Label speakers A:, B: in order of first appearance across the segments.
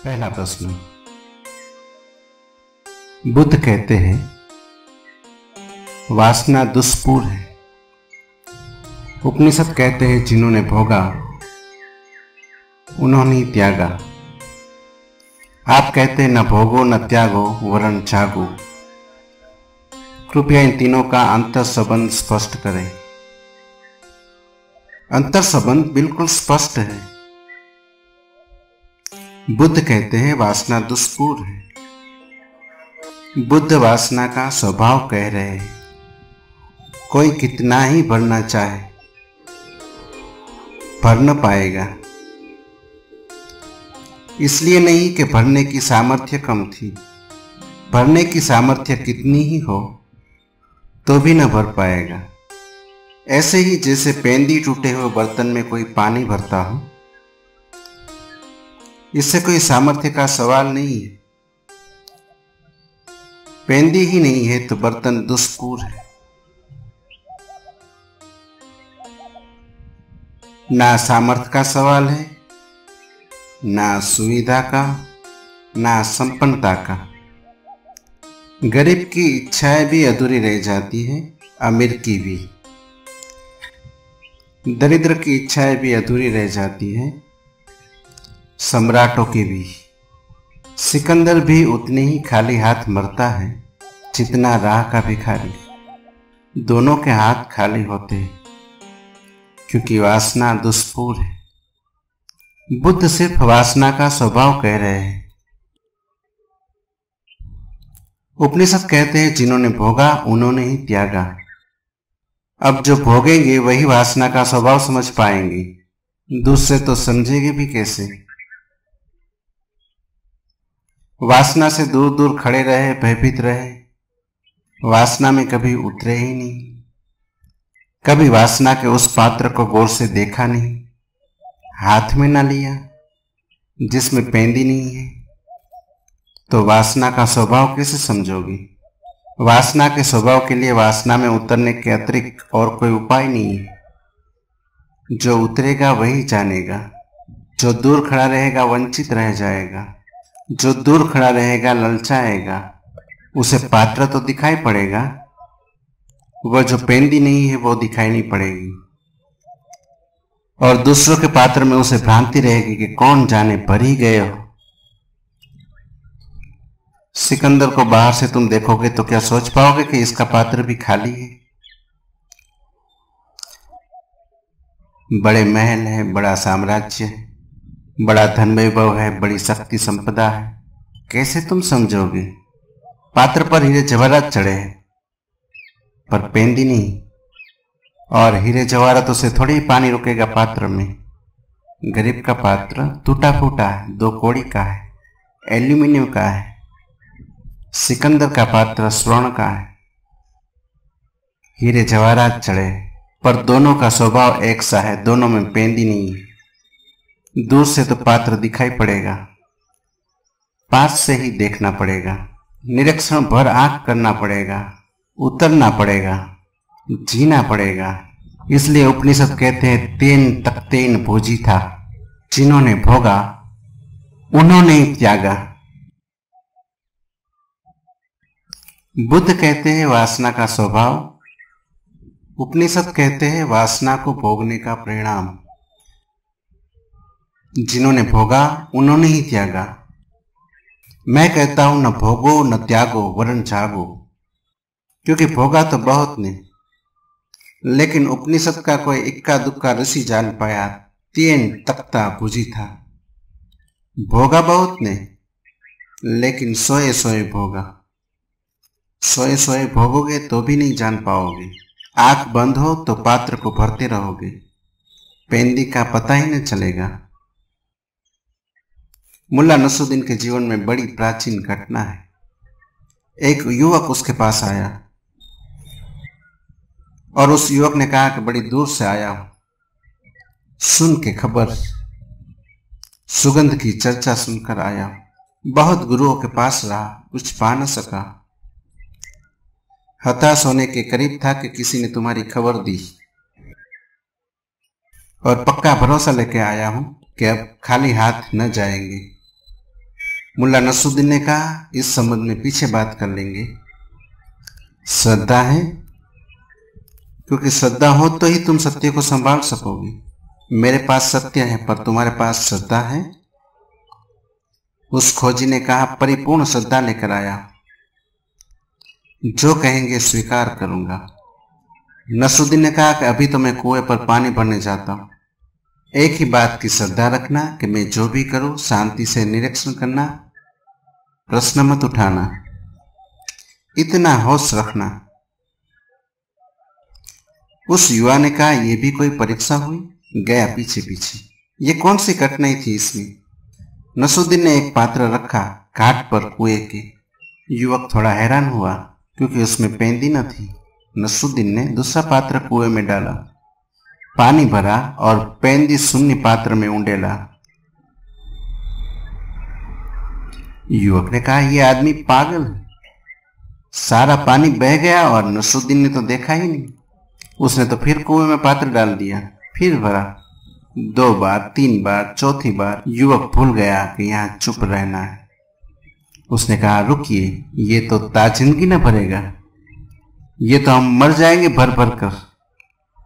A: पहला प्रश्न। बुद्ध कहते हैं वासना दुष्पूर है। उपनिषद कहते हैं जिन्होंने भोगा उन्होंने ही त्यागा। आप कहते हैं न भोगो न त्यागो वरन जागो। कृपया इन तीनों का अंतर संबंध स्पष्ट करें। अंतर संबंध बिल्कुल स्पष्ट है। बुद्ध कहते हैं वासना दुष्पूर है। बुद्ध वासना का स्वभाव कह रहे हैं। कोई कितना ही भरना चाहे भर न पाएगा। इसलिए नहीं कि भरने की सामर्थ्य कम थी। भरने की सामर्थ्य कितनी ही हो तो भी न भर पाएगा। ऐसे ही जैसे पेंदी टूटे हुए बर्तन में कोई पानी भरता हो, इससे कोई सामर्थ्य का सवाल नहीं है। पेंदी ही नहीं है तो बर्तन दुष्पूर है। ना सामर्थ्य का सवाल है, ना सुविधा का, ना संपन्नता का। गरीब की इच्छाएं भी अधूरी रह जाती है, अमीर की भी। दरिद्र की इच्छाएं भी अधूरी रह जाती है, सम्राटों की भी। सिकंदर भी उतने ही खाली हाथ मरता है जितना राह का भिखारी। दोनों के हाथ खाली होते हैं क्योंकि वासना दुष्पूर है। बुद्ध सिर्फ वासना का स्वभाव कह रहे हैं। उपनिषद कहते हैं जिन्होंने भोगा उन्होंने ही त्यागा। अब जो भोगेंगे वही वासना का स्वभाव समझ पाएंगे, दूसरे तो समझेंगे भी कैसे। वासना से दूर दूर खड़े रहे, भयभीत रहे, वासना में कभी उतरे ही नहीं। कभी वासना के उस पात्र को गौर से देखा नहीं, हाथ में ना लिया जिसमें पेंदी नहीं है, तो वासना का स्वभाव कैसे समझोगी। वासना के स्वभाव के लिए वासना में उतरने के अतिरिक्त और कोई उपाय नहीं है। जो उतरेगा वही जानेगा। जो दूर खड़ा रहेगा वंचित रह जाएगा। जो दूर खड़ा रहेगा ललचाएगा। उसे पात्र तो दिखाई पड़ेगा, वह जो पेंदी नहीं है वो दिखाई नहीं पड़ेगी। और दूसरों के पात्र में उसे भ्रांति रहेगी कि कौन जाने भर ही गए हो। सिकंदर को बाहर से तुम देखोगे तो क्या सोच पाओगे कि इसका पात्र भी खाली है। बड़े महल है, बड़ा साम्राज्य है, बड़ा धन वैभव है, बड़ी शक्ति संपदा है, कैसे तुम समझोगे। पात्र पर हीरे जवाहरात चढ़े हैं पर पेंदी नहीं। और हीरे जवाहरातों से थोड़ी ही पानी रुकेगा पात्र में। गरीब का पात्र टूटा फूटा है, 2 कौड़ी का है, एल्यूमिनियम का है। सिकंदर का पात्र स्वर्ण का है, हीरे जवाहरात चढ़े, पर दोनों का स्वभाव एक सा है। दोनों में पेंदी नहीं है। दूर से तो पात्र दिखाई पड़ेगा, पास से ही देखना पड़ेगा। निरीक्षण भर आंख करना पड़ेगा, उतरना पड़ेगा, जीना पड़ेगा। इसलिए उपनिषद कहते हैं तेन तक्तेन भोजी था। जिन्होंने भोगा उन्होंने ही त्यागा। बुद्ध कहते हैं वासना का स्वभाव। उपनिषद कहते हैं वासना को भोगने का परिणाम। जिन्होंने भोगा उन्होंने ही त्यागा। मैं कहता हूं न भोगो न त्यागो वरन जागो, क्योंकि भोगा तो बहुत ने, लेकिन उपनिषद का कोई इक्का दुक्का ऋषि जान पाया तेन तख्ता भुजी था। भोगा बहुत ने, लेकिन सोए सोए भोगा। सोए सोए भोगोगे तो भी नहीं जान पाओगे। आंख बंद हो तो पात्र को भरते रहोगे, पेंदी का पता ही न चलेगा। मुल्ला नसरुद्दीन के जीवन में बड़ी प्राचीन घटना है। एक युवक उसके पास आया और उस युवक ने कहा कि बड़ी दूर से आया हूं, सुन के खबर, सुगंध की चर्चा सुनकर आया हूं। बहुत गुरुओं के पास रहा, कुछ पा न सका। हताश होने के करीब था कि किसी ने तुम्हारी खबर दी और पक्का भरोसा लेके आया हूं कि अब खाली हाथ न जाएंगे। मुल्ला नसरुद्दीन ने कहा, इस संबंध में पीछे बात कर लेंगे। श्रद्धा है, क्योंकि श्रद्धा हो तो ही तुम सत्य को संभाल सकोगे। मेरे पास सत्य है पर तुम्हारे पास श्रद्धा है? उस खोजी ने कहा, परिपूर्ण श्रद्धा लेकर आया, जो कहेंगे स्वीकार करूंगा। नसरुद्दीन ने कहा कि अभी तो मैं कुएं पर पानी भरने जाता हूं। एक ही बात की श्रद्धा रखना कि मैं जो भी करूं शांति से निरीक्षण करना, प्रश्न मत उठाना, इतना होश रखना। उस युवा ने कहा, यह भी कोई परीक्षा हुई? गया पीछे पीछे। ये कौन सी कठिनाई थी इसमें? नसरुद्दीन ने एक पात्र रखा घाट पर कुएं के। युवक थोड़ा हैरान हुआ क्योंकि उसमें पेंदी न थी। नसरुद्दीन ने दूसरा पात्र कुएं में डाला, पानी भरा और पेंदी शून्य पात्र में उंडेला। युवक ने कहा, यह आदमी पागल है। सारा पानी बह गया और नसरुद्दीन ने तो देखा ही नहीं। उसने तो फिर कुएं में पात्र डाल दिया, फिर भरा, 2 बार, 3 बार, चौथी बार युवक भूल गया कि यहां चुप रहना है। उसने कहा, रुकिए, ये तो ताजिंदगी न भरेगा, ये तो हम मर जाएंगे भर भर कर,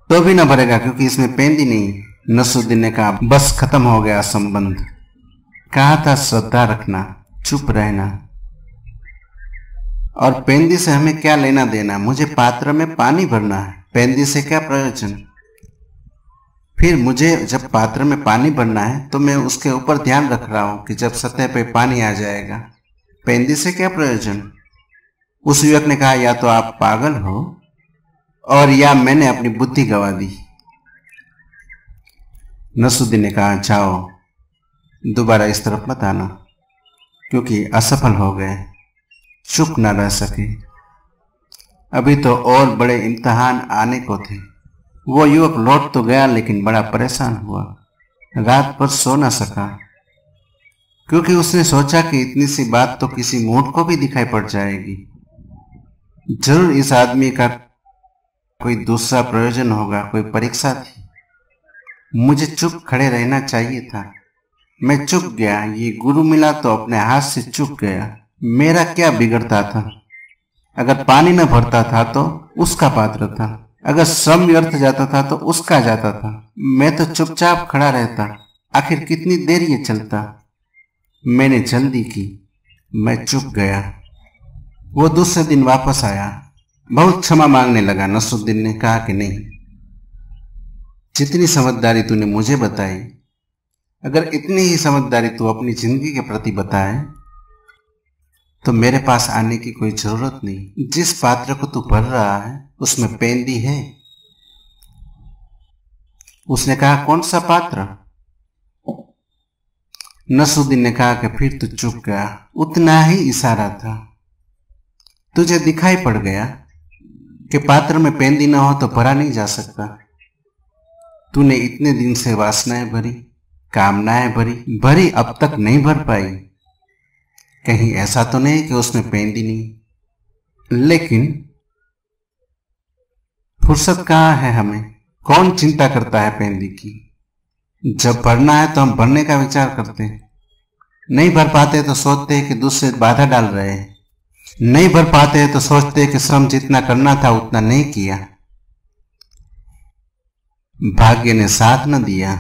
A: तो भी न भरेगा क्योंकि इसमें पेंदी नहीं। नसरुद्दीन ने कहा, बस खत्म हो गया संबंध। कहा था श्रद्धा रखना, चुप रहना, और पेंदी से हमें क्या लेना देना? मुझे पात्र में पानी भरना है, पेंदी से क्या प्रयोजन? फिर मुझे जब पात्र में पानी भरना है तो मैं उसके ऊपर ध्यान रख रहा हूं कि जब सतह पे पानी आ जाएगा, पेंदी से क्या प्रयोजन? उस युवक ने कहा, या तो आप पागल हो और या मैंने अपनी बुद्धि गंवा दी। नसरुद्दीन ने कहा, जाओ, दोबारा इस तरफ मत आना, क्योंकि असफल हो गए, चुप न रह सके। अभी तो और बड़े इम्तिहान आने को थे। वो युवक लौट तो गया लेकिन बड़ा परेशान हुआ। रात भर सो न सका क्योंकि उसने सोचा कि इतनी सी बात तो किसी मूर्ख को भी दिखाई पड़ जाएगी। जरूर इस आदमी का कोई दूसरा प्रयोजन होगा, कोई परीक्षा थी। मुझे चुप खड़े रहना चाहिए था। मैं चुप गया। ये गुरु मिला तो अपने हाथ से चुप गया। मेरा क्या बिगड़ता था? अगर पानी न भरता था तो उसका पात्र था, अगर श्रम व्यर्थ जाता था तो उसका जाता था। मैं तो चुपचाप खड़ा रहता, आखिर कितनी देर ये चलता? मैंने जल्दी की, मैं चुप गया। वो दूसरे दिन वापस आया, बहुत क्षमा मांगने लगा। नसरुद्दीन ने कहा कि नहीं, जितनी समझदारी तूने मुझे बताई, अगर इतनी ही समझदारी तू अपनी जिंदगी के प्रति बताए तो मेरे पास आने की कोई जरूरत नहीं। जिस पात्र को तू भर रहा है उसमें पेंदी है। उसने कहा, कौन सा पात्र? नसरुद्दीन ने कहा कि फिर तू चुप गया। उतना ही इशारा था। तुझे दिखाई पड़ गया कि पात्र में पेंदी ना हो तो भरा नहीं जा सकता। तूने इतने दिन से वासनाएं भरी, कामनाएं भरी, अब तक नहीं भर पाई। कहीं ऐसा तो नहीं कि उसमें पेंदी नहीं। लेकिन फुर्सत कहाँ है हमें? कौन चिंता करता है पेंदी की? जब भरना है तो हम भरने का विचार करते हैं। नहीं भर पाते तो सोचते हैं कि दूसरे बाधा डाल रहे हैं। नहीं भर पाते तो सोचते हैं कि श्रम जितना करना था उतना नहीं किया, भाग्य ने साथ न दिया।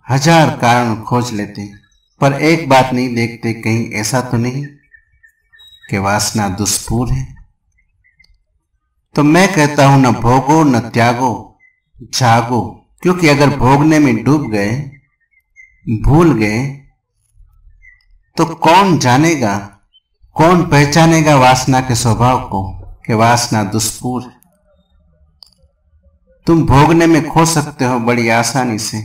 A: 1000 कारण खोज लेते पर एक बात नहीं देखते, कहीं ऐसा तो नहीं कि वासना दुष्पूर है। तो मैं कहता हूं, न भोगो न त्यागो, जागो। क्योंकि अगर भोगने में डूब गए, भूल गए, तो कौन जानेगा, कौन पहचानेगा वासना के स्वभाव को कि वासना दुष्पूर है। तुम भोगने में खो सकते हो बड़ी आसानी से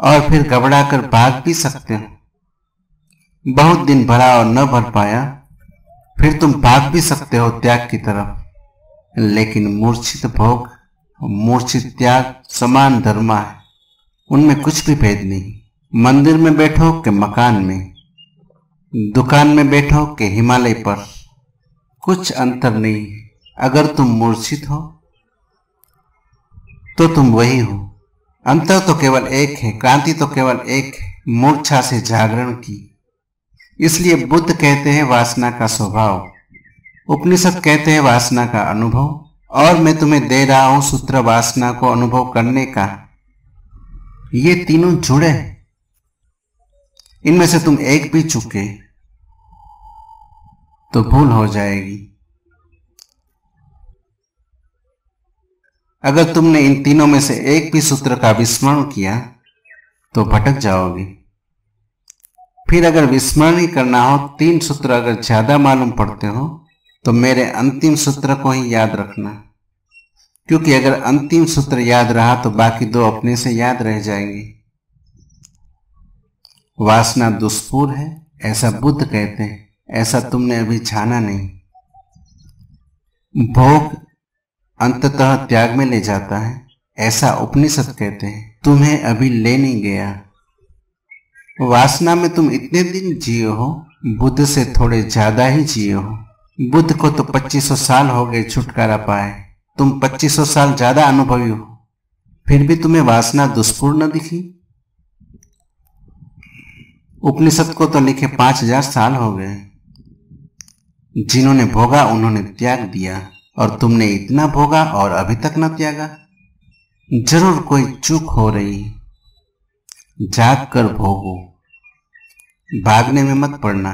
A: और फिर घबराकर भाग भी सकते हो। बहुत दिन भरा और न भर पाया, फिर तुम भाग भी सकते हो त्याग की तरफ। लेकिन मूर्छित भोग, मूर्छित त्याग समान धर्मा है, उनमें कुछ भी भेद नहीं। मंदिर में बैठो कि मकान में, दुकान में बैठो कि हिमालय पर, कुछ अंतर नहीं है। अगर तुम मूर्छित हो तो तुम वही हो। अंतर तो केवल एक है, क्रांति तो केवल एक है, मूर्छा से जागरण की। इसलिए बुद्ध कहते हैं वासना का स्वभाव, उपनिषद कहते हैं वासना का अनुभव, और मैं तुम्हें दे रहा हूं सूत्र वासना को अनुभव करने का। ये तीनों जुड़े हैं, इनमें से तुम एक भी चूके तो भूल हो जाएगी। अगर तुमने इन तीनों में से एक भी सूत्र का विस्मरण किया तो भटक जाओगे। फिर अगर विस्मरण ही करना हो, 3 सूत्र अगर ज्यादा मालूम पड़ते हो तो मेरे अंतिम सूत्र को ही याद रखना, क्योंकि अगर अंतिम सूत्र याद रहा तो बाकी 2 अपने से याद रह जाएंगे। वासना दुष्पूर है ऐसा बुद्ध कहते हैं, ऐसा तुमने अभी जाना नहीं। भोग अंततः त्याग में ले जाता है ऐसा उपनिषद कहते हैं, तुम्हें अभी ले नहीं गया। वासना में तुम इतने दिन जिए हो, बुद्ध से थोड़े ज्यादा ही जिए हो। बुद्ध को तो 2500 साल हो गए छुटकारा पाए, तुम 2500 साल ज्यादा अनुभवी हो, फिर भी तुम्हें वासना दुष्पूर न दिखी। उपनिषद को तो लिखे 5000 साल हो गए। जिन्होंने भोगा उन्होंने त्याग दिया, और तुमने इतना भोगा और अभी तक न त्यागा। जरूर कोई चूक हो रही, जाग कर भोगो, भागने में मत पड़ना।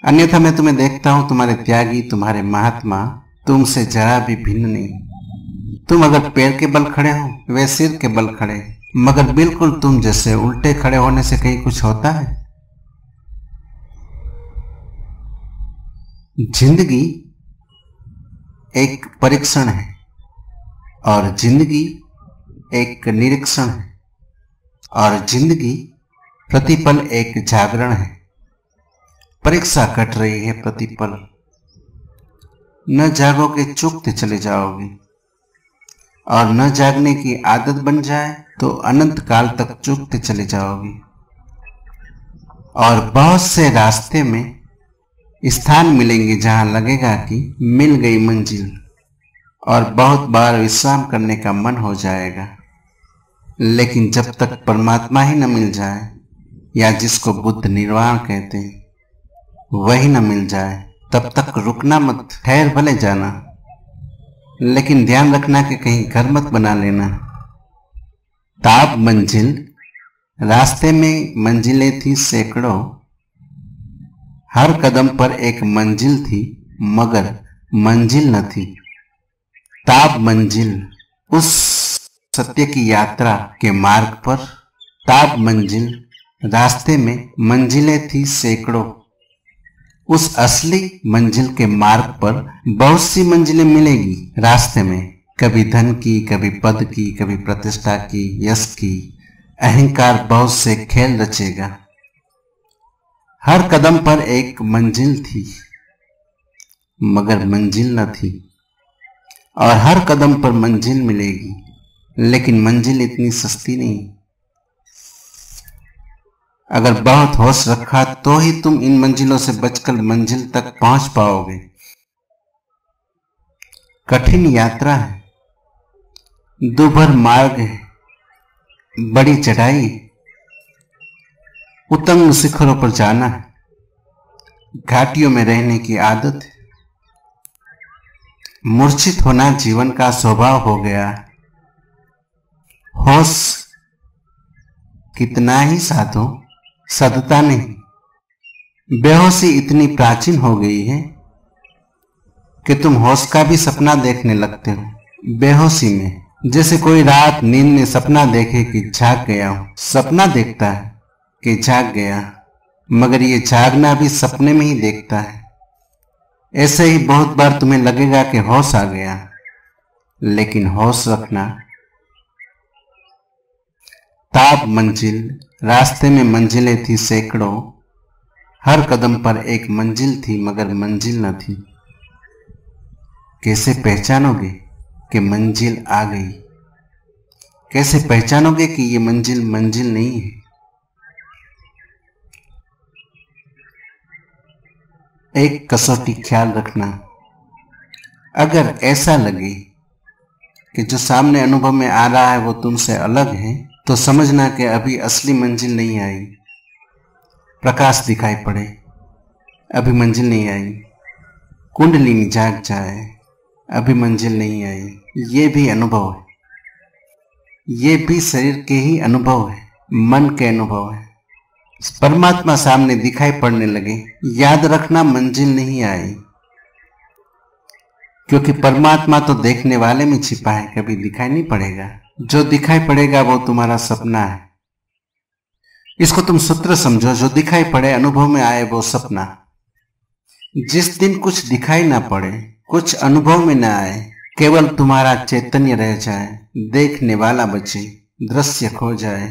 A: अन्यथा मैं तुम्हें देखता हूं, तुम्हारे त्यागी, तुम्हारे महात्मा तुमसे जरा भी भिन्न नहीं। तुम अगर पैर के बल खड़े हो, वे सिर के बल खड़े, मगर बिल्कुल तुम जैसे उल्टे खड़े होने से कहीं कुछ होता है। जिंदगी एक परीक्षण है और जिंदगी एक निरीक्षण है, और जिंदगी प्रतिपल एक जागरण है। परीक्षा कट रही है प्रतिपल। न जागोगे चूकते चले जाओगे, और न जागने की आदत बन जाए तो अनंत काल तक चूकते चले जाओगे। और बहुत से रास्ते में स्थान मिलेंगे जहां लगेगा कि मिल गई मंजिल, और बहुत बार विश्राम करने का मन हो जाएगा। लेकिन जब तक परमात्मा ही न मिल जाए, या जिसको बुद्ध निर्वाण कहते हैं, वही न मिल जाए, तब तक रुकना मत। ठहर भले जाना, लेकिन ध्यान रखना कि कहीं घर मत बना लेना। ताब मंजिल, रास्ते में मंजिलें थी सैकड़ों, हर कदम पर एक मंजिल थी मगर मंजिल न थी। ताब मंजिल, उस सत्य की यात्रा के मार्ग पर। ताब मंजिल, रास्ते में मंजिलें थी सैकड़ों, उस असली मंजिल के मार्ग पर बहुत सी मंजिलें मिलेगी रास्ते में। कभी धन की, कभी पद की, कभी प्रतिष्ठा की, यश की। अहंकार बहुत से खेल रचेगा। हर कदम पर एक मंजिल थी मगर मंजिल न थी, और हर कदम पर मंजिल मिलेगी, लेकिन मंजिल इतनी सस्ती नहीं। अगर बहुत होश रखा तो ही तुम इन मंजिलों से बचकर मंजिल तक पहुंच पाओगे। कठिन यात्रा है, दुभर मार्ग है, बड़ी चढ़ाई, उतंग शिखरों पर जाना है, घाटियों में रहने की आदत है। मूर्छित होना जीवन का स्वभाव हो गया। होश कितना ही साधो, सदता नहीं। बेहोशी इतनी प्राचीन हो गई है कि तुम होश का भी सपना देखने लगते हो बेहोशी में। जैसे कोई रात नींद में सपना देखे कि जाग गया हूं। सपना देखता है कि जाग गया, मगर ये जागना भी सपने में ही देखता है। ऐसे ही बहुत बार तुम्हें लगेगा कि होश आ गया, लेकिन होश रखना। ताब मंजिल, रास्ते में मंजिलें थी सैकड़ों, हर कदम पर एक मंजिल थी मगर मंजिल न थी। कैसे पहचानोगे कि मंजिल आ गई? कैसे पहचानोगे कि ये मंजिल मंजिल नहीं है? एक कसौटी ख्याल रखना, अगर ऐसा लगे कि जो सामने अनुभव में आ रहा है वो तुमसे अलग है, तो समझना कि अभी असली मंजिल नहीं आई। प्रकाश दिखाई पड़े, अभी मंजिल नहीं आई। कुंडलिनी जाग जाए, अभी मंजिल नहीं आई। ये भी अनुभव है, ये भी शरीर के ही अनुभव है, मन के अनुभव है। परमात्मा सामने दिखाई पड़ने लगे, याद रखना मंजिल नहीं आई, क्योंकि परमात्मा तो देखने वाले में छिपा है, कभी दिखाई नहीं पड़ेगा। जो दिखाई पड़ेगा वो तुम्हारा सपना है। इसको तुम सूत्र समझो, जो दिखाई पड़े, अनुभव में आए, वो सपना। जिस दिन कुछ दिखाई ना पड़े, कुछ अनुभव में ना आए, केवल तुम्हारा चैतन्य रह जाए, देखने वाला बचे, दृश्य खो जाए,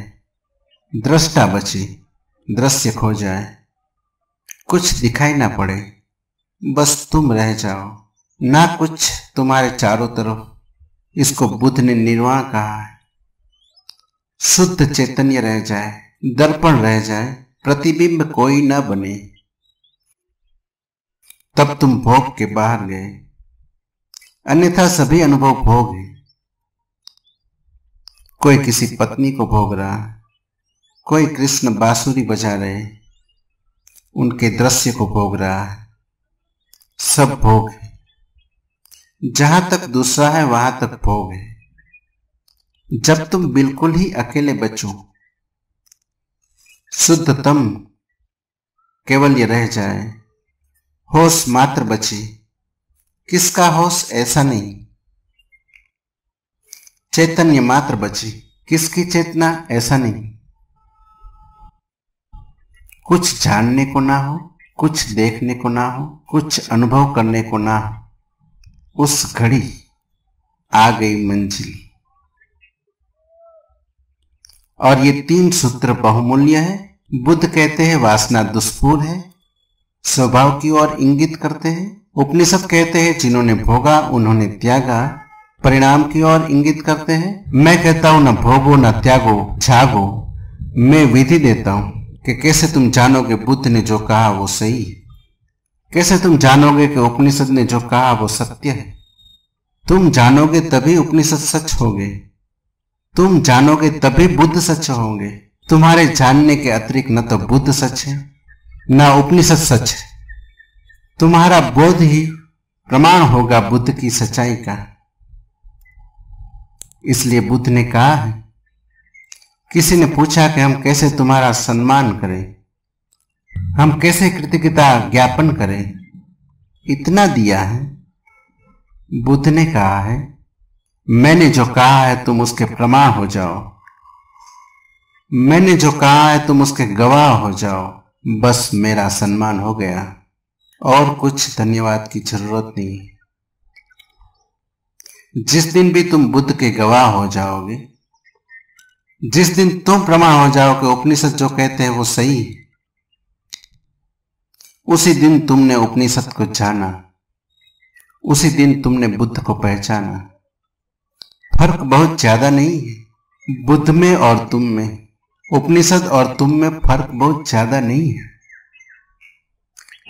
A: दृष्टा बचे, दृश्य खो जाए, कुछ दिखाई ना पड़े, बस तुम रह जाओ, ना कुछ तुम्हारे चारों तरफ। इसको बुद्ध ने निर्वाण कहा है। शुद्ध चैतन्य रह जाए, दर्पण रह जाए, प्रतिबिंब कोई ना बने, तब तुम भोग के बाहर गए। अन्यथा सभी अनुभव भोग है। कोई किसी पत्नी को भोग रहा है, कोई कृष्ण बांसुरी बजा रहे, उनके दृश्य को भोग रहा है। सब भोग है। जहां तक दूसरा है वहां तक भोग है। जब तुम बिल्कुल ही अकेले बचो, शुद्धतम केवल ये रह जाए, होश मात्र बचे। किसका होश? ऐसा नहीं, चैतन्य मात्र बचे। किसकी चेतना? ऐसा नहीं। कुछ जानने को ना हो, कुछ देखने को ना हो, कुछ अनुभव करने को ना हो, उस घड़ी आ गई मंजिल। और ये 3 सूत्र बहुमूल्य है। बुद्ध कहते हैं वासना दुष्पूर है, स्वभाव की ओर इंगित करते हैं। उपनिषद कहते हैं जिन्होंने भोगा उन्होंने त्यागा, परिणाम की ओर इंगित करते हैं। मैं कहता हूं न भोगो न त्यागो, जागो। मैं विधि देता हूं कि कैसे तुम जानोगे बुद्ध ने जो कहा वो सही है, कैसे तुम जानोगे कि उपनिषद ने जो कहा वो सत्य है। तुम जानोगे तभी उपनिषद सच होंगे, तुम जानोगे तभी बुद्ध सच होंगे। तुम्हारे जानने के अतिरिक्त न तो बुद्ध सच है न उपनिषद सच है। तुम्हारा बोध ही प्रमाण होगा बुद्ध की सच्चाई का। इसलिए बुद्ध ने कहा है, किसी ने पूछा कि हम कैसे तुम्हारा सम्मान करें, हम कैसे कृतज्ञता ज्ञापन करें। इतना दिया है। बुद्ध ने कहा है, मैंने जो कहा है तुम उसके प्रमाण हो जाओ, मैंने जो कहा है तुम उसके गवाह हो जाओ, बस मेरा सम्मान हो गया और कुछ धन्यवाद की जरूरत नहीं। जिस दिन भी तुम बुद्ध के गवाह हो जाओगे, जिस दिन तुम प्रमाण हो जाओ कि उपनिषद जो कहते हैं वो सही है, उसी दिन तुमने उपनिषद को जाना, उसी दिन तुमने बुद्ध को पहचाना। फर्क बहुत ज्यादा नहीं है बुद्ध में और तुम में, उपनिषद और तुम में फर्क बहुत ज्यादा नहीं है।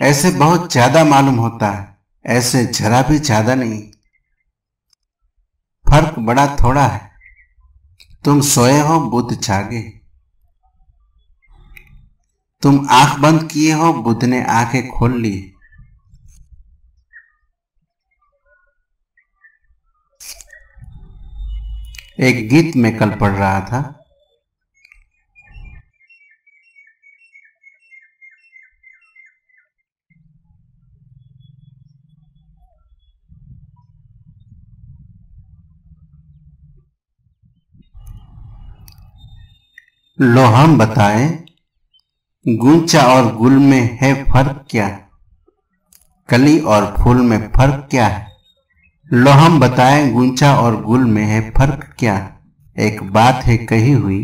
A: ऐसे बहुत ज्यादा मालूम होता है, ऐसे जरा भी ज्यादा नहीं। फर्क बड़ा थोड़ा है। तुम सोए हो, बुद्ध जागे। तुम आंख बंद किए हो, बुद्ध ने आंखें खोल ली। एक गीत में कल पढ़ रहा था, लो हम बताएं गुंचा और गुल में है फर्क क्या, कली और फूल में फर्क क्या है। लो हम बताएं गुंचा और गुल में है फर्क क्या, एक बात है कही हुई,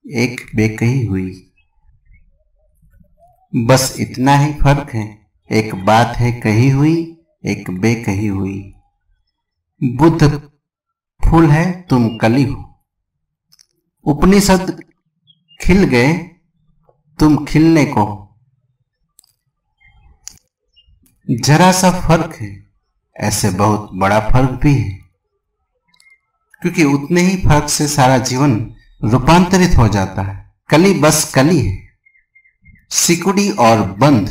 A: एक बेकही हुई। बस इतना ही फर्क है, एक बात है कही हुई, एक बेकही हुई। बुद्ध फूल है, तुम कली हो। उपनिषद खिल गए, तुम खिलने को। जरा सा फर्क है, ऐसे बहुत बड़ा फर्क भी है, क्योंकि उतने ही फर्क से सारा जीवन रूपांतरित हो जाता है। कली बस कली है, सिकुड़ी और बंद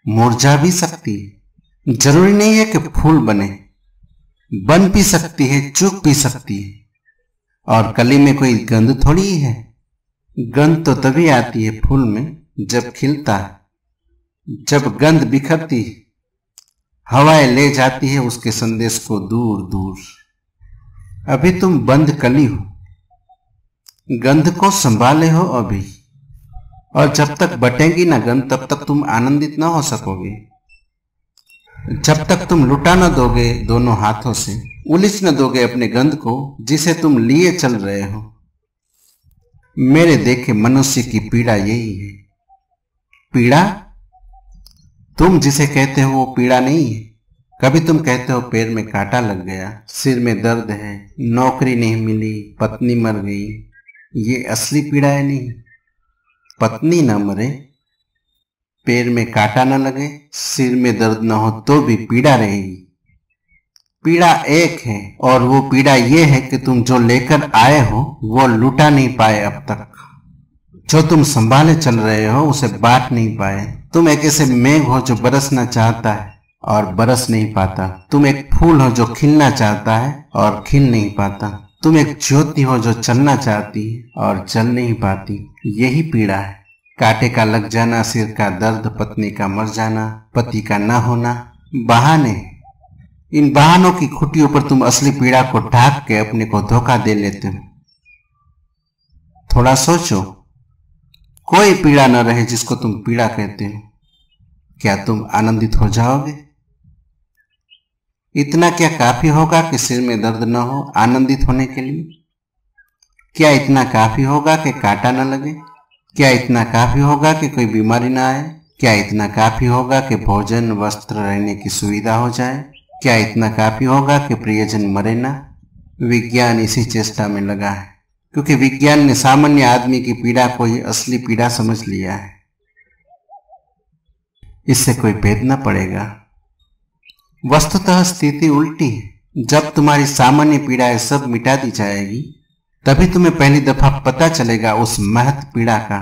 A: मुरझा भी सकती है। जरूरी नहीं है कि फूल बने, बन भी सकती है, चुक भी सकती है। और कली में कोई गंध थोड़ी है। गंध तो तभी आती है फूल में जब खिलता है। जब गंध बिखरती है, हवाएं ले जाती है उसके संदेश को दूर दूर। अभी तुम बंद कली हो, गंध को संभाले हो अभी, और जब तक बटेगी ना गंध तब तक तुम आनंदित ना हो सकोगे। जब तक तुम लुटा न दोगे दोनों हाथों से, उलिच न दोगे अपने गंध को जिसे तुम लिए चल रहे हो। मेरे देखे मनुष्य की पीड़ा यही है। पीड़ा तुम जिसे कहते हो वो पीड़ा नहीं है। कभी तुम कहते हो पैर में कांटा लग गया, सिर में दर्द है, नौकरी नहीं मिली, पत्नी मर गई। ये असली पीड़ा है नहीं। पत्नी न मरे, पैर में कांटा न लगे, सिर में दर्द न हो तो भी पीड़ा रहेगी। पीड़ा एक है, और वो पीड़ा ये है कि तुम जो लेकर आए हो वो लुटा नहीं पाए अब तक। जो तुम संभाले चल रहे हो उसे बांट नहीं पाए। तुम एक ऐसे मेघ हो जो बरसना चाहता है और बरस नहीं पाता। तुम एक फूल हो जो खिलना चाहता है और खिल नहीं पाता। तुम एक ज्योति हो जो चलना चाहती है और चल नहीं पाती। यही पीड़ा है। कांटे का लग जाना, सिर का दर्द, पत्नी का मर जाना, पति का ना होना, बहाने। इन बहानों की खुटियों पर तुम असली पीड़ा को ढाक के अपने को धोखा दे लेते हो। थोड़ा सोचो, कोई पीड़ा न रहे जिसको तुम पीड़ा कहते हो, क्या तुम आनंदित हो जाओगे? इतना क्या काफी होगा कि सिर में दर्द न हो आनंदित होने के लिए? क्या इतना काफी होगा कि कांटा न लगे? क्या इतना काफी होगा कि कोई बीमारी न आए? क्या इतना काफी होगा कि भोजन वस्त्र रहने की सुविधा हो जाए? क्या इतना काफी होगा कि प्रियजन मरे ना? विज्ञान इसी चेष्टा में लगा है, क्योंकि विज्ञान ने सामान्य आदमी की पीड़ा को ही असली पीड़ा समझ लिया है। इससे कोई भेद न पड़ेगा। वस्तुतः स्थिति उल्टी है। जब तुम्हारी सामान्य पीड़ाएं सब मिटा दी जाएगी, तभी तुम्हें पहली दफा पता चलेगा उस महत पीड़ा का,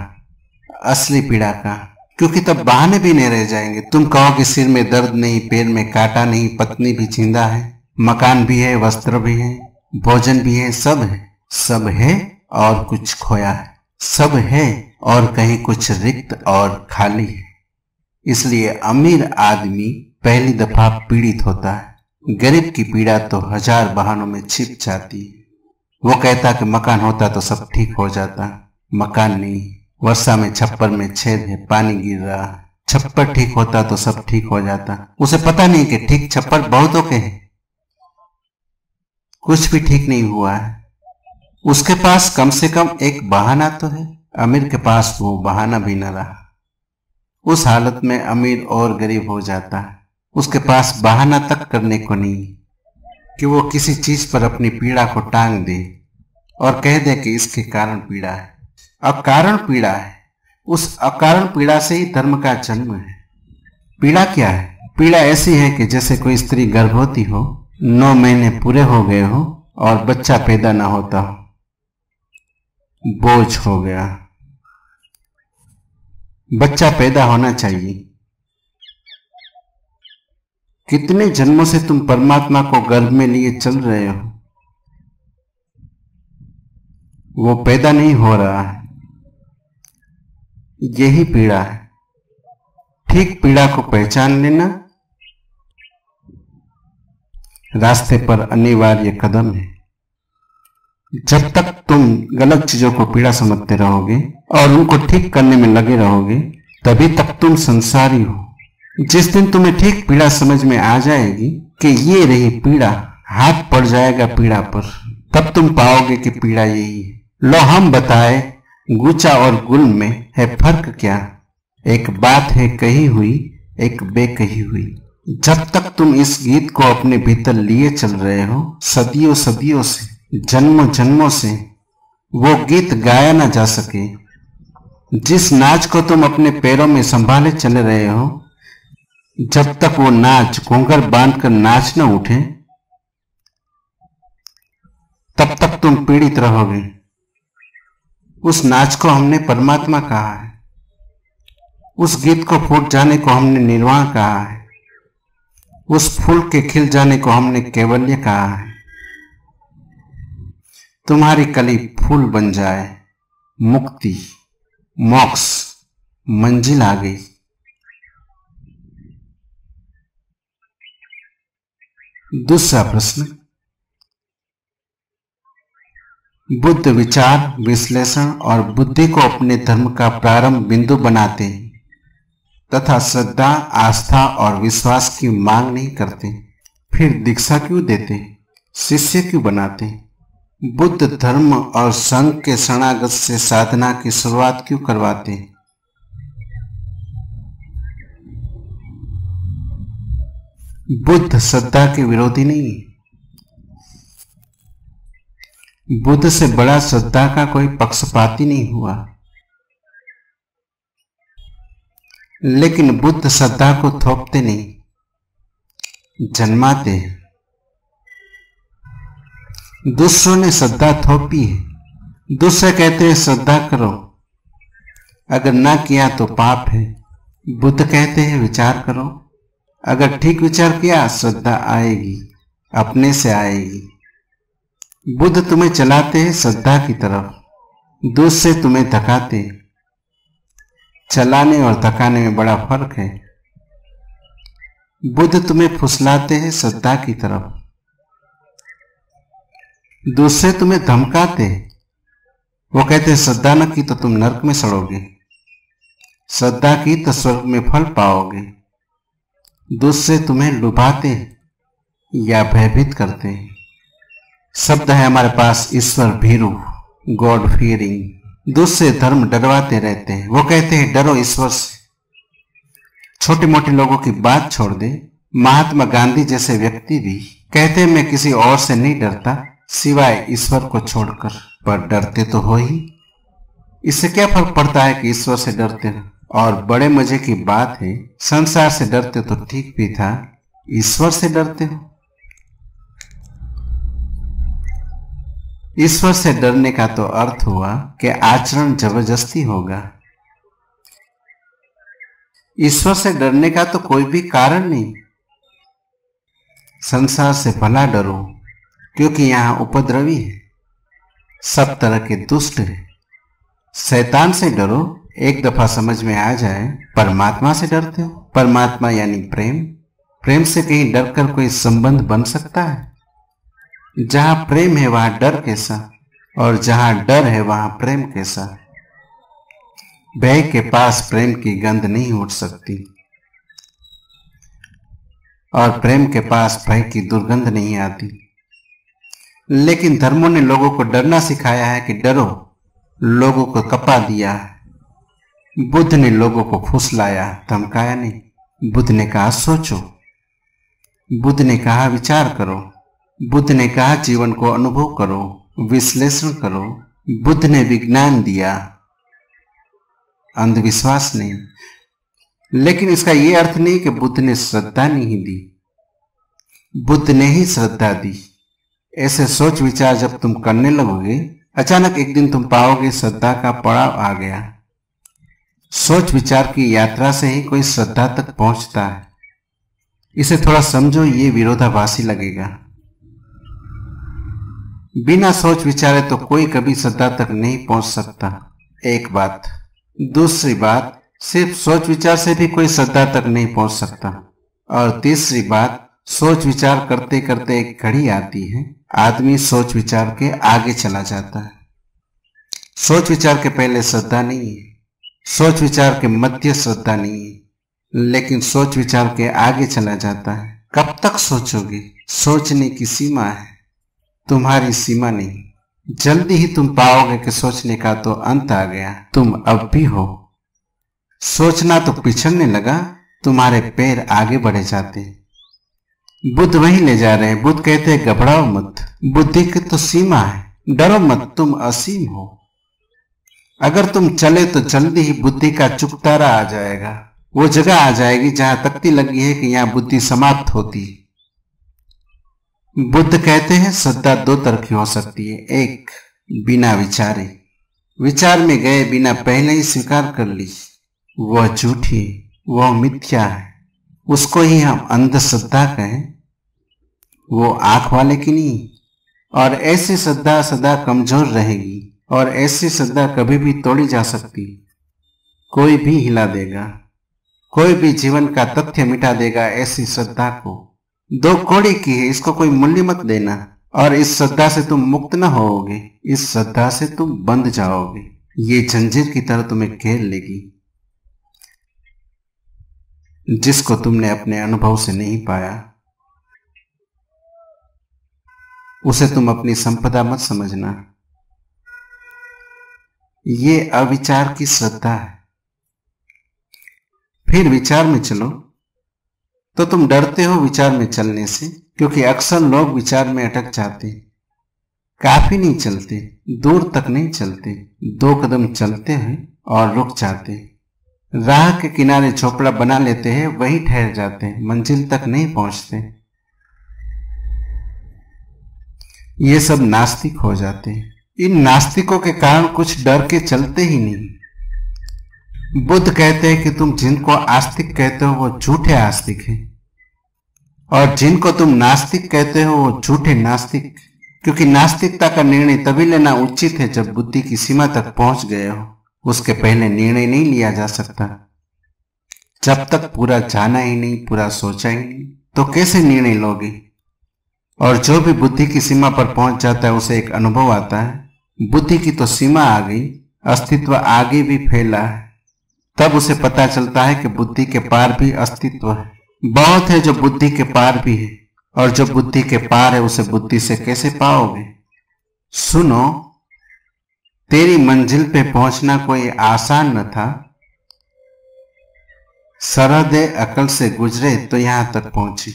A: असली पीड़ा का। क्योंकि तब बहाने भी नहीं रह जाएंगे। तुम कहोगे सिर में दर्द नहीं, पैर में कांटा नहीं, पत्नी भी जिंदा है, मकान भी है, वस्त्र भी है, भोजन भी है, सब है। सब है और कुछ खोया है, सब है और कहीं कुछ रिक्त और खाली है। इसलिए अमीर आदमी पहली दफा पीड़ित होता है। गरीब की पीड़ा तो हजार बहानों में छिप जाती है। वो कहता कि मकान होता तो सब ठीक हो जाता। मकान नहीं, वर्षा में छप्पर में छेद है, पानी गिर रहा है। छप्पर ठीक होता तो सब ठीक हो जाता। उसे पता नहीं कि ठीक छप्पर बहुतों के हैं, कुछ भी ठीक नहीं हुआ है। उसके पास कम से कम एक बहाना तो है। अमीर के पास वो बहाना भी न रहा। उस हालत में अमीर और गरीब हो जाता है। उसके पास बहाना तक करने को नहीं कि वो किसी चीज पर अपनी पीड़ा को टांग दे और कह दे कि इसके कारण पीड़ा है। अकारण पीड़ा है। उस अकारण पीड़ा से ही धर्म का जन्म है। पीड़ा क्या है? पीड़ा ऐसी है कि जैसे कोई स्त्री गर्भवती हो, 9 महीने पूरे हो गए हो और बच्चा पैदा ना होता हो, बोझ हो गया। बच्चा पैदा होना चाहिए। कितने जन्मों से तुम परमात्मा को गर्भ में लिए चल रहे हो, वो पैदा नहीं हो रहा है। यही पीड़ा है। ठीक पीड़ा को पहचान लेना रास्ते पर अनिवार्य कदम है। जब तक तुम गलत चीजों को पीड़ा समझते रहोगे और उनको ठीक करने में लगे रहोगे, तभी तक तुम संसारी हो। जिस दिन तुम्हें ठीक पीड़ा समझ में आ जाएगी कि ये रही पीड़ा, हाथ पड़ जाएगा पीड़ा पर, तब तुम पाओगे कि पीड़ा यही है। लो हम बताए, गुचा और गुल में है फर्क क्या? एक बात है कही हुई, एक बेकही हुई। जब तक तुम इस गीत को अपने भीतर लिए चल रहे हो, सदियों सदियों से, जन्मों जन्मों से वो गीत गाया ना जा सके, जिस नाच को तुम अपने पैरों में संभाले चले रहे हो, जब तक वो नाच घूंघर बांधकर नाच न उठे, तब तक तुम पीड़ित रहोगे। उस नाच को हमने परमात्मा कहा है। उस गीत को फूट जाने को हमने निर्वाण कहा है, उस फूल के खिल जाने को हमने कैवल्य कहा है। तुम्हारी कली फूल बन जाए, मुक्ति मोक्ष मंजिल आ गई। दूसरा प्रश्न, बुद्ध विचार विश्लेषण और बुद्धि को अपने धर्म का प्रारंभ बिंदु बनाते हैं तथा श्रद्धा आस्था और विश्वास की मांग नहीं करते, फिर दीक्षा क्यों देते, शिष्य क्यों बनाते, बुद्ध धर्म और संघ के शरणागत से साधना की शुरुआत क्यों करवाते। बुद्ध श्रद्धा के विरोधी नहीं है। बुद्ध से बड़ा श्रद्धा का कोई पक्षपाती नहीं हुआ, लेकिन बुद्ध श्रद्धा को थोपते नहीं, जन्माते हैं। दूसरों ने श्रद्धा थोपी है, दूसरे कहते हैं श्रद्धा करो, अगर ना किया तो पाप है। बुद्ध कहते हैं विचार करो, अगर ठीक विचार किया श्रद्धा आएगी, अपने से आएगी। बुद्ध तुम्हें चलाते हैं श्रद्धा की तरफ, दूसरे तुम्हें धकाते। चलाने और धकाने में बड़ा फर्क है। बुद्ध तुम्हें फुसलाते हैं श्रद्धा की तरफ, दूसरे तुम्हें धमकाते। वो कहते हैं श्रद्धा न की तो तुम नरक में सड़ोगे, श्रद्धा की तो स्वर्ग में फल पाओगे। दूसरे तुम्हें लुभाते या भयभीत करते हैं। शब्द है हमारे पास ईश्वर भीरू, गॉड फियरिंग। दूसरे धर्म डरवाते रहते हैं, वो कहते हैं डरो ईश्वर से। छोटे मोटे लोगों की बात छोड़ दे, महात्मा गांधी जैसे व्यक्ति भी कहते हैं मैं किसी और से नहीं डरता सिवाय ईश्वर को छोड़कर। पर डरते तो हो ही, इससे क्या फर्क पड़ता है कि ईश्वर से डरते हो। और बड़े मजे की बात है, संसार से डरते तो ठीक भी था, ईश्वर से डरते हो। ईश्वर से डरने का तो अर्थ हुआ कि आचरण जबरदस्ती होगा। ईश्वर से डरने का तो कोई भी कारण नहीं। संसार से भला डरो, क्योंकि यहां उपद्रवी है, सब तरह के दुष्ट है। शैतान से डरो, एक दफा समझ में आ जाए। परमात्मा से डरते हो, परमात्मा यानी प्रेम। प्रेम से कहीं डर कर कोई संबंध बन सकता है? जहां प्रेम है वहां डर कैसा, और जहां डर है वहां प्रेम कैसा। भय के पास प्रेम की गंध नहीं उठ सकती, और प्रेम के पास भय की दुर्गंध नहीं आती। लेकिन धर्मों ने लोगों को डरना सिखाया है कि डरो, लोगों को कपा दिया है। बुद्ध ने लोगों को फुसलाया, धमकाया नहीं। बुद्ध ने कहा सोचो, बुद्ध ने कहा विचार करो, बुद्ध ने कहा जीवन को अनुभव करो, विश्लेषण करो। बुद्ध ने विज्ञान दिया, अंधविश्वास नहीं। लेकिन इसका यह अर्थ नहीं कि बुद्ध ने श्रद्धा नहीं दी, बुद्ध ने ही श्रद्धा दी। ऐसे सोच विचार जब तुम करने लगोगे, अचानक एक दिन तुम पाओगे श्रद्धा का पड़ाव आ गया। सोच विचार की यात्रा से ही कोई श्रद्धा तक पहुंचता है। इसे थोड़ा समझो, ये विरोधाभासी लगेगा। बिना सोच विचारे तो कोई कभी श्रद्धा तक नहीं पहुंच सकता, एक बात। दूसरी बात, सिर्फ सोच विचार से भी कोई श्रद्धा तक नहीं पहुंच सकता। और तीसरी बात, सोच विचार करते करते एक घड़ी आती है, आदमी सोच विचार के आगे चला जाता है। सोच विचार के पहले श्रद्धा नहीं है, सोच विचार के मध्य श्रद्धा नहीं है, लेकिन सोच विचार के आगे चला जाता है। कब तक सोचोगे? सोचने की सीमा है, तुम्हारी सीमा नहीं। जल्दी ही तुम पाओगे कि सोचने का तो अंत आ गया, तुम अब भी हो। सोचना तो पिछड़ने लगा, तुम्हारे पैर आगे बढ़े जाते। बुद्ध वहीं ले जा रहे हैं। बुद्ध कहते हैं घबराओ मत, बुद्धि की तो सीमा है, डरो मत, तुम असीम हो। अगर तुम चले तो जल्दी ही बुद्धि का चुकतारा आ जाएगा। वो जगह आ जाएगी जहां तख्ती लगी है कि यहां बुद्धि समाप्त होती है। बुद्ध कहते हैं श्रद्धा दो तरह की हो सकती है। एक, बिना विचारे, विचार में गए बिना पहले ही स्वीकार कर ली, वह झूठी, वह मिथ्या है, उसको ही हम अंधश्रद्धा कहें, वो आंख वाले की नहीं। और ऐसी श्रद्धा सदा कमजोर रहेगी, और ऐसी श्रद्धा कभी भी तोड़ी जा सकती। कोई भी हिला देगा, कोई भी जीवन का तथ्य मिटा देगा ऐसी श्रद्धा को। दो कौड़ी की है, इसको कोई मूल्य मत देना। और इस श्रद्धा से तुम मुक्त न होोगे, इस श्रद्धा से तुम बंध जाओगे। ये जंजीर की तरह तुम्हें घेर लेगी, जिसको तुमने अपने अनुभव से नहीं पाया। उसे तुम अपनी संपदा मत समझना। ये अविचार की श्रद्धा है। फिर विचार में चलो, तो तुम डरते हो विचार में चलने से, क्योंकि अक्सर लोग विचार में अटक जाते, काफी नहीं चलते, दूर तक नहीं चलते, 2 कदम चलते हैं और रुक जाते। राह के किनारे झोपड़ा बना लेते हैं, वहीं ठहर जाते हैं, मंजिल तक नहीं पहुंचते। ये सब नास्तिक हो जाते हैं। इन नास्तिकों के कारण कुछ डर के चलते ही नहीं। बुद्ध कहते हैं कि तुम जिनको आस्तिक कहते हो वो झूठे आस्तिक हैं, और जिनको तुम नास्तिक कहते हो वो झूठे नास्तिक। क्योंकि नास्तिकता का निर्णय तभी लेना उचित है जब बुद्धि की सीमा तक पहुंच गए हो। उसके पहले निर्णय नहीं लिया जा सकता। जब तक पूरा जाना ही नहीं, पूरा सोचा ही नहीं, तो कैसे निर्णय लोगे। और जो भी बुद्धि की सीमा पर पहुंच जाता है उसे एक अनुभव आता है, बुद्धि की तो सीमा आ गई, अस्तित्व आगे भी फैला है। तब उसे पता चलता है कि बुद्धि के पार भी अस्तित्व है। बहुत है जो बुद्धि के पार भी है, और जो बुद्धि के पार है उसे बुद्धि से कैसे पाओगे। सुनो, तेरी मंजिल पे पहुंचना कोई आसान न था। सरहदे अकल से गुजरे तो यहां तक पहुंची।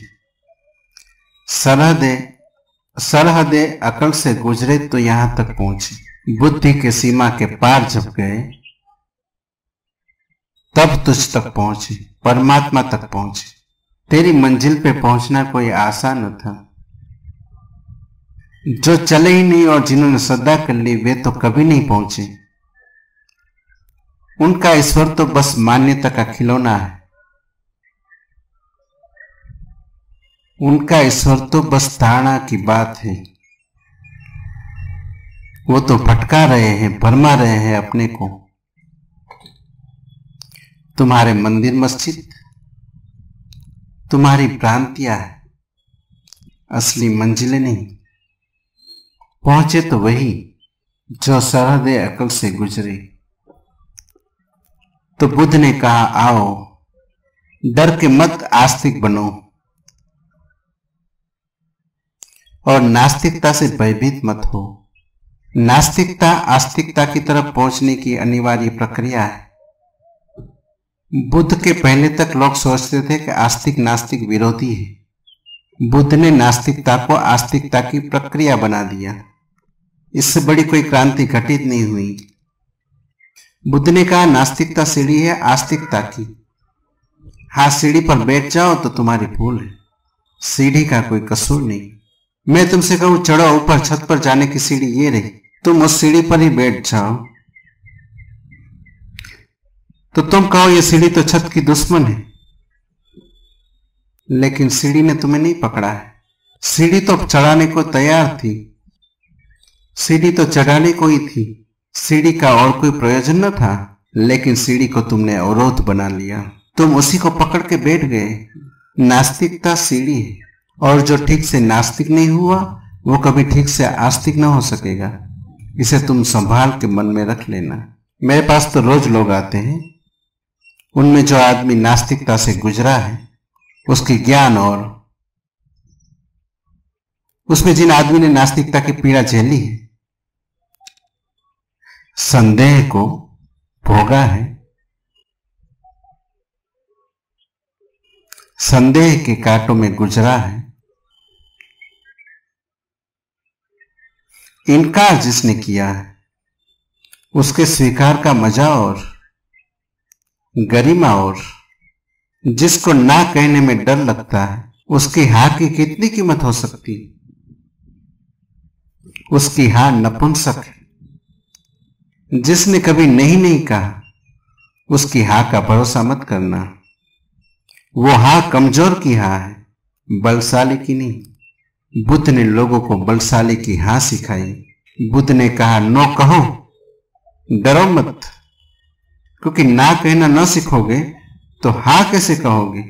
A: सरहदे अकल से गुजरे तो यहां तक पहुंची। बुद्धि के सीमा के पार जब गए तब तुझ तक पहुंची, परमात्मा तक पहुंची। तेरी मंजिल पे पहुंचना कोई आसान न था। जो चले ही नहीं और जिन्होंने श्रद्धा कर ली वे तो कभी नहीं पहुंचे। उनका ईश्वर तो बस मान्यता का खिलौना है। उनका ईश्वर तो बस धारणा की बात है। वो तो भटका रहे हैं, भरमा रहे हैं अपने को। तुम्हारे मंदिर मस्जिद तुम्हारी भ्रांतियां है, असली मंजिलें नहीं। पहुंचे तो वही जो सरहदे अकल से गुजरे। तो बुद्ध ने कहा, आओ डर के मत आस्तिक बनो, और नास्तिकता से भयभीत मत हो। नास्तिकता आस्तिकता की तरफ पहुंचने की अनिवार्य प्रक्रिया है। बुद्ध के पहले तक लोग सोचते थे कि आस्तिक नास्तिक विरोधी है। बुद्ध ने नास्तिकता को आस्तिकता की प्रक्रिया बना दिया। इससे बड़ी कोई क्रांति घटित नहीं हुई। बुद्ध ने कहा, नास्तिकता सीढ़ी है आस्तिकता की। हाँ, सीढ़ी पर बैठ जाओ तो तुम्हारी भूल है, सीढ़ी का कोई कसूर नहीं। मैं तुमसे कहूं चढ़ो ऊपर, छत पर जाने की सीढ़ी ये रही, तुम उस सीढ़ी पर ही बैठ जाओ, तो तुम कहो ये सीढ़ी तो छत की दुश्मन है। लेकिन सीढ़ी ने तुम्हें नहीं पकड़ा है। सीढ़ी तो चढ़ाने को तैयार थी, सीढ़ी तो चढ़ाने को ही थी। सीढ़ी का और कोई प्रयोजन न था, लेकिन सीढ़ी को तुमने अवरोध बना लिया। तुम उसी को पकड़ के बैठ गए। नास्तिकता सीढ़ी है, और जो ठीक से नास्तिक नहीं हुआ वो कभी ठीक से आस्तिक न हो सकेगा। इसे तुम संभाल के मन में रख लेना। मेरे पास तो रोज लोग आते हैं, उनमें जो आदमी नास्तिकता से गुजरा है उसकी ज्ञान, और उसमें जिन आदमी ने नास्तिकता की पीड़ा झेली है, संदेह को भोगा है, संदेह के कांटों में गुजरा है, इनकार जिसने किया है उसके स्वीकार का मजा और गरिमा, और जिसको ना कहने में डर लगता है उसकी हां की कितनी कीमत हो सकती। उसकी हां नपुंसक है। जिसने कभी नहीं नहीं कहा उसकी हाँ का भरोसा मत करना। वो हाँ कमजोर की हाँ है, बलशाली की नहीं। बुद्ध ने लोगों को बलशाली की हाँ सिखाई। बुद्ध ने कहा नो कहो, डरो मत, क्योंकि ना कहना न सीखोगे तो हाँ कैसे कहोगे।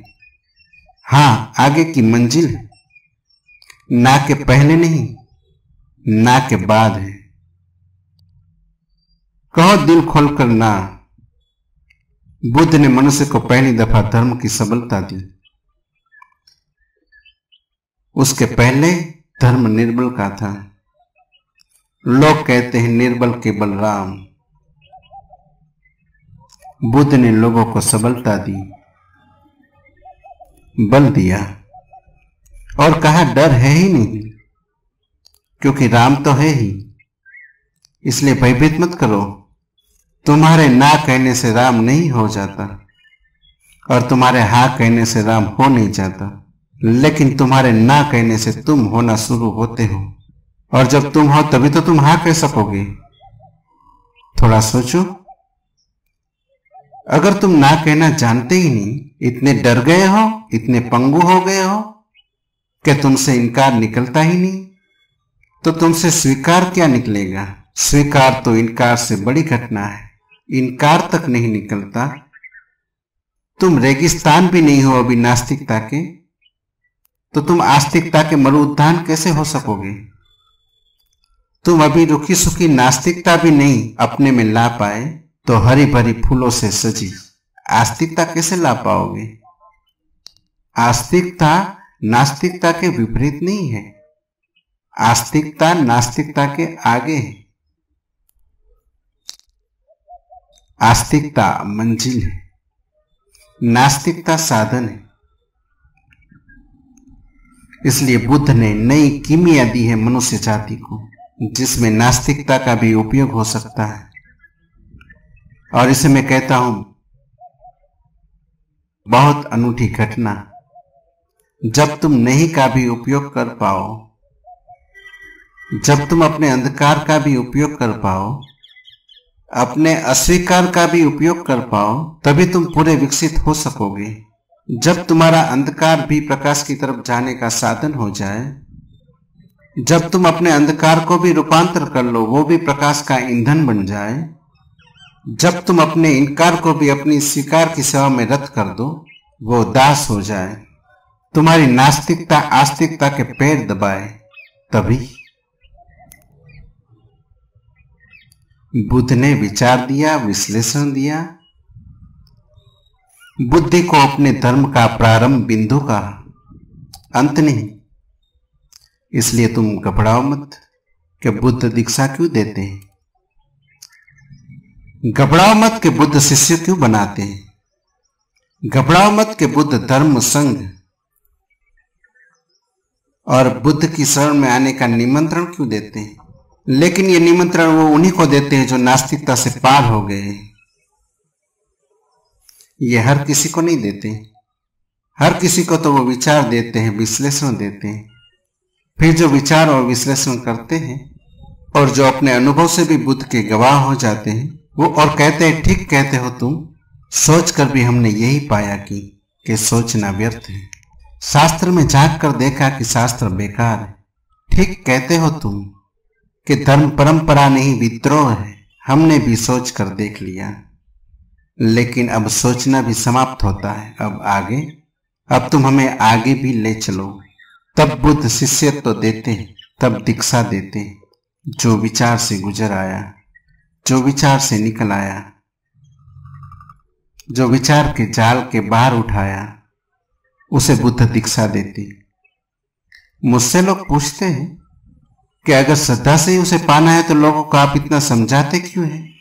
A: हाँ आगे की मंजिल है, ना के पहले नहीं, ना के बाद है। कहो दिल खोलकर ना। बुद्ध ने मनुष्य को पहली दफा धर्म की सबलता दी। उसके पहले धर्म निर्बल का था। लोग कहते हैं निर्बल के बलराम। बुद्ध ने लोगों को सबलता दी, बल दिया और कहा डर है ही नहीं, क्योंकि राम तो है ही, इसलिए भयभीत मत करो। तुम्हारे ना कहने से राम नहीं हो जाता और तुम्हारे हाँ कहने से राम हो नहीं जाता, लेकिन तुम्हारे ना कहने से तुम होना शुरू होते हो, और जब तुम हो तभी तो तुम हाँ कह सकोगे। थोड़ा सोचो, अगर तुम ना कहना जानते ही नहीं, इतने डर गए हो, इतने पंगु हो गए हो कि तुमसे इनकार निकलता ही नहीं, तो तुमसे स्वीकार क्या निकलेगा। स्वीकार तो इनकार से बड़ी घटना है। इनकार तक नहीं निकलता। तुम रेगिस्तान भी नहीं हो अभी नास्तिकता के, तो तुम आस्तिकता के मरुउद्यान कैसे हो सकोगे। तुम अभी रुखी सुखी नास्तिकता भी नहीं अपने में ला पाए, तो हरी भरी फूलों से सजी आस्तिकता कैसे ला पाओगे। आस्तिकता नास्तिकता के विपरीत नहीं है। आस्तिकता नास्तिकता के आगे है। आस्तिकता मंजिल है, नास्तिकता साधन है। इसलिए बुद्ध ने नई कीमिया दी है मनुष्य जाति को, जिसमें नास्तिकता का भी उपयोग हो सकता है। और इसे मैं कहता हूं बहुत अनूठी घटना। जब तुम नहीं का भी उपयोग कर पाओ, जब तुम अपने अंधकार का भी उपयोग कर पाओ, अपने अस्वीकार का भी उपयोग कर पाओ, तभी तुम पूरे विकसित हो सकोगे। जब तुम्हारा अंधकार भी प्रकाश की तरफ जाने का साधन हो जाए, जब तुम अपने अंधकार को भी रूपांतर कर लो, वो भी प्रकाश का ईंधन बन जाए, जब तुम अपने इनकार को भी अपनी स्वीकार की सेवा में रद्द कर दो, वो दास हो जाए, तुम्हारी नास्तिकता आस्तिकता के पैर दबाए, तभी। बुद्ध ने विचार दिया, विश्लेषण दिया। बुद्धि को अपने धर्म का प्रारंभ बिंदु का, अंत नहीं। इसलिए तुम घबराओ मत कि बुद्ध दीक्षा क्यों देते हैं। घबराओ मत कि बुद्ध शिष्य क्यों बनाते हैं। घबराओ मत कि बुद्ध धर्म संघ और बुद्ध की शरण में आने का निमंत्रण क्यों देते हैं। लेकिन ये निमंत्रण वो उन्हीं को देते हैं जो नास्तिकता से पार हो गए। ये हर किसी को नहीं देते। हर किसी को तो वो विचार देते हैं, विश्लेषण देते हैं। फिर जो विचार और विश्लेषण करते हैं और जो अपने अनुभव से भी बुद्ध के गवाह हो जाते हैं, वो और कहते हैं ठीक कहते हो तुम, सोचकर भी हमने यही पाया कि सोचना व्यर्थ है। शास्त्र में झांक कर देखा कि शास्त्र बेकार है। ठीक कहते हो तुम कि धर्म परंपरा नहीं विद्रोह है। हमने भी सोच कर देख लिया, लेकिन अब सोचना भी समाप्त होता है। अब आगे, अब तुम हमें आगे भी ले चलो। तब बुद्ध शिष्यत्व तो देते, तब दीक्षा देते। जो विचार से गुजर आया, जो विचार से निकल आया, जो विचार के जाल के बाहर उठाया, उसे बुद्ध दीक्षा देते। मुझसे लोग पूछते हैं कि अगर श्रद्धा से ही उसे पाना है तो लोगों को आप इतना समझाते क्यों हैं।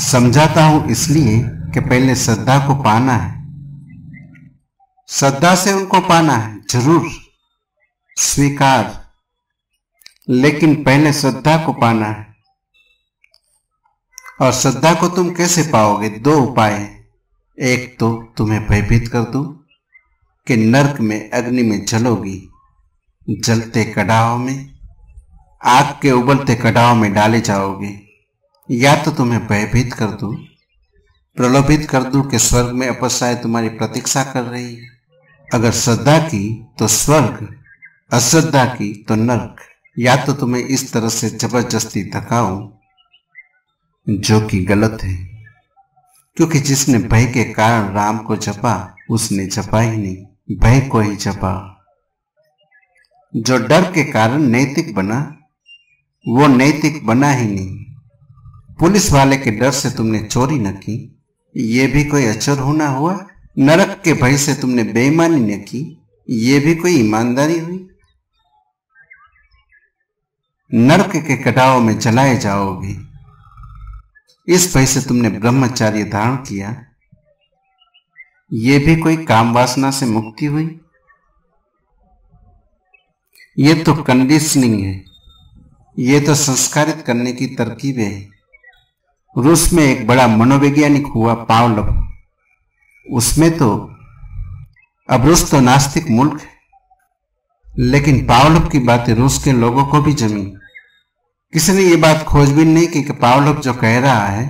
A: समझाता हूं इसलिए कि पहले श्रद्धा को पाना है। श्रद्धा से उनको पाना है, जरूर स्वीकार, लेकिन पहले श्रद्धा को पाना है। और श्रद्धा को तुम कैसे पाओगे। दो उपाय हैं। एक तो तुम्हें भयभीत कर दूं कि नरक में अग्नि में जलोगी, जलते कड़ाहों में, आग के उबलते कड़ाहों में डाले जाओगे। या तो तुम्हें भयभीत कर दूं, प्रलोभित कर दूं कि स्वर्ग में अपस्याएं तुम्हारी प्रतीक्षा कर रही है। अगर श्रद्धा की तो स्वर्ग, अश्रद्धा की तो नरक। या तो तुम्हें इस तरह से जबरदस्ती धकाऊं, जो कि गलत है, क्योंकि जिसने भय के कारण राम को जपा उसने जपा ही नहीं, भय को ही जपा। जो डर के कारण नैतिक बना वो नैतिक बना ही नहीं। पुलिस वाले के डर से तुमने चोरी न की, ये भी कोई अचर होना हुआ। नरक के भय से तुमने बेईमानी न की, ये भी कोई ईमानदारी हुई। नरक के कटाव में जलाए जाओगे, इस भय से तुमने ब्रह्मचार्य धारण किया, ये भी कोई काम वासना से मुक्ति हुई। ये तो कंडीशनिंग है, ये तो संस्कारित करने की तरकीब है। रूस में एक बड़ा मनोवैज्ञानिक हुआ पावलोव, उसमें तो अब रूस तो नास्तिक मुल्क है, लेकिन पावलोव की बातें रूस के लोगों को भी जमी। किसी ने ये बात खोजबीन नहीं की कि पावलोव जो कह रहा है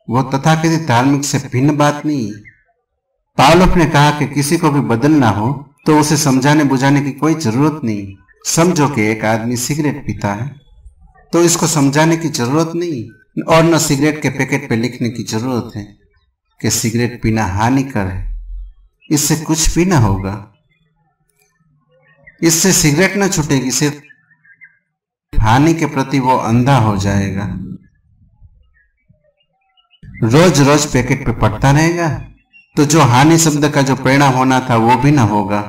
A: वो तथाकथित धार्मिक से भिन्न बात नहीं है। पावलोव ने कहा कि किसी को भी बदलना हो तो उसे समझाने बुझाने की कोई जरूरत नहीं। समझो कि एक आदमी सिगरेट पीता है तो इसको समझाने की जरूरत नहीं, और न सिगरेट के पैकेट पे लिखने की जरूरत है कि सिगरेट पीना हानिकर है, इससे कुछ भी ना होगा, इससे सिगरेट न छूटेगी, सिर्फ हानि के प्रति वो अंधा हो जाएगा। रोज रोज पैकेट पे पढ़ता रहेगा तो जो हानि शब्द का जो परिणाम होना था वो भी ना होगा।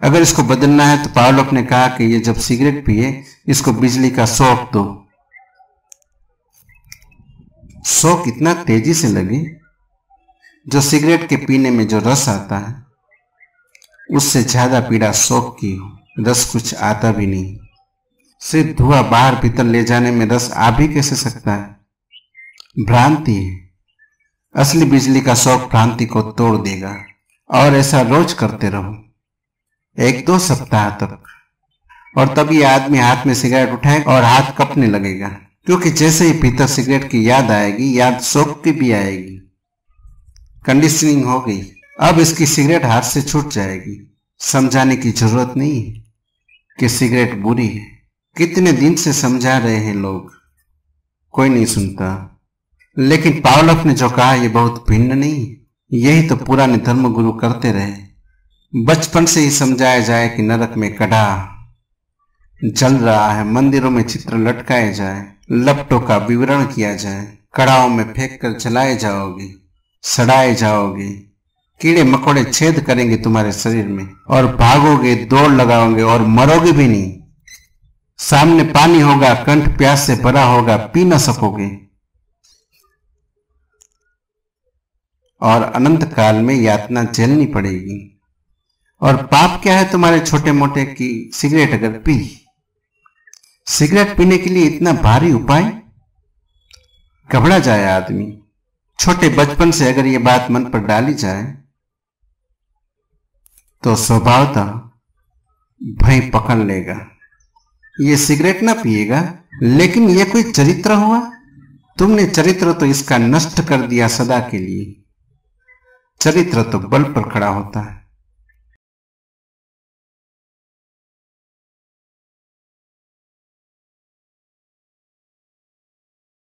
A: अगर इसको बदलना है तो पावलोव ने कहा कि ये जब सिगरेट पिए इसको बिजली का शॉक दो। शॉक इतना तेजी से लगे, जो सिगरेट के पीने में जो रस आता है उससे ज्यादा पीड़ा शॉक की हो। रस कुछ आता भी नहीं, सिर्फ धुआं बाहर भीतर ले जाने में रस आ भी कैसे सकता है? भ्रांति है। असली बिजली का शॉक भ्रांति को तोड़ देगा। और ऐसा रोज करते रहो 1-2 सप्ताह तक, और तब ये आदमी हाथ में सिगरेट उठाएगा और हाथ कपने लगेगा, क्योंकि जैसे ही भीतर सिगरेट की याद आएगी, याद शौक की भी आएगी। कंडीशनिंग हो गई। अब इसकी सिगरेट हाथ से छूट जाएगी। समझाने की जरूरत नहीं है कि सिगरेट बुरी है। कितने दिन से समझा रहे हैं लोग, कोई नहीं सुनता। लेकिन पावलोव ने जो कहा यह बहुत भिन्न नहीं है। यही तो पुराने धर्मगुरु करते रहे। बचपन से ही समझाया जाए कि नरक में कड़ा जल रहा है, मंदिरों में चित्र लटकाए जाए, लपटों का विवरण किया जाए, कड़ाओं में फेंक कर जलाए जाओगे, सड़ाए जाओगे, कीड़े मकोड़े छेद करेंगे तुम्हारे शरीर में, और भागोगे, दौड़ लगाओगे और मरोगे भी नहीं। सामने पानी होगा, कंठ प्यास से भरा होगा, पी न सकोगे, और अनंत काल में यातना झेलनी पड़ेगी। और पाप क्या है तुम्हारे छोटे मोटे की सिगरेट अगर पी। सिगरेट पीने के लिए इतना भारी उपाय? घबरा जाए आदमी। छोटे बचपन से अगर ये बात मन पर डाली जाए तो स्वभावतः भय पकड़ लेगा। ये सिगरेट ना पिएगा, लेकिन ये कोई चरित्र हुआ? तुमने चरित्र तो इसका नष्ट कर दिया सदा के लिए। चरित्र तो बल पर खड़ा होता है।